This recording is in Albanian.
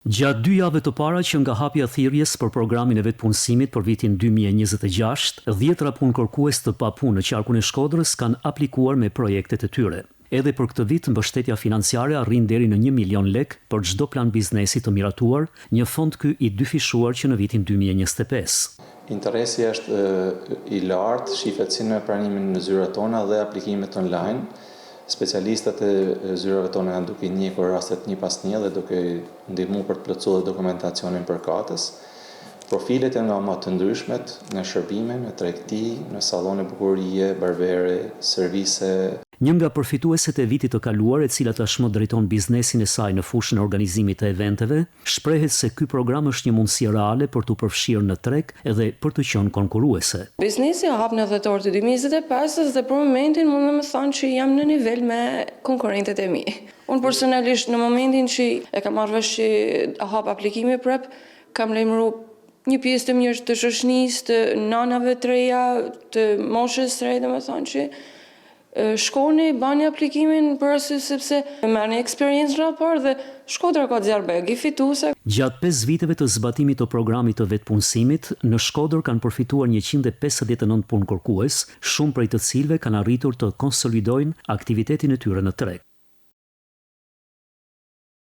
Gjatë 2 javëve të para që nga hapja thirrjes për programin e vetpunësimit për vitin 2026, 10 punëkërkues të papunë në qarkun e Shkodrës kanë aplikuar me projektet e tyre. Edhe për këtë vit, mbështetja financiare arrin deri në 1 milion lek për çdo plan biznesi të miratuar, një fond ky i dyfishuar që në vitin 2025. Interesi është i lartë, shifet si në pranimin në zyrat tona dhe aplikimet online. Specialistët e zyrave tona janë duke njekur rastet një pas një dhe duke ndihmuar për të plotësuar dokumentacionin përkatës. Profilet janë nga më të ndryshmet në shërbime, në tregti, në sallone bukurie, barbere, servise. Një nga përfitueset e vitit të kaluar, e cila tashmë drejton biznesin e saj në fushën e organizimit të eventeve, shprehet se ky program është një mundësi reale për t'u përfshirë në treg edhe për të qenë konkurruese. Biznesi hap në dhjetor të 2025 dhe për momentin mund të më thonë që jam në nivel me konkurrentët e mi. Unë personalisht në momentin që e kam marrë vesh që hap aplikime prep, kam lajmëruar një pjesë të mirë të shoqënisë, të nanave të reja, të moshës së re, domethënë që shkoni, bani aplikimin për arsye sepse merrni eksperiencë raport dhe Shkodra ka zjarrbeg i fituese. Gjatë 5 viteve të zbatimit të programit të vetpunësimit, në Shkodër kanë përfituar 159 punëkërkues, shumë prej të cilëve kanë arritur të konsolidojnë aktivitetin e tyre në treg.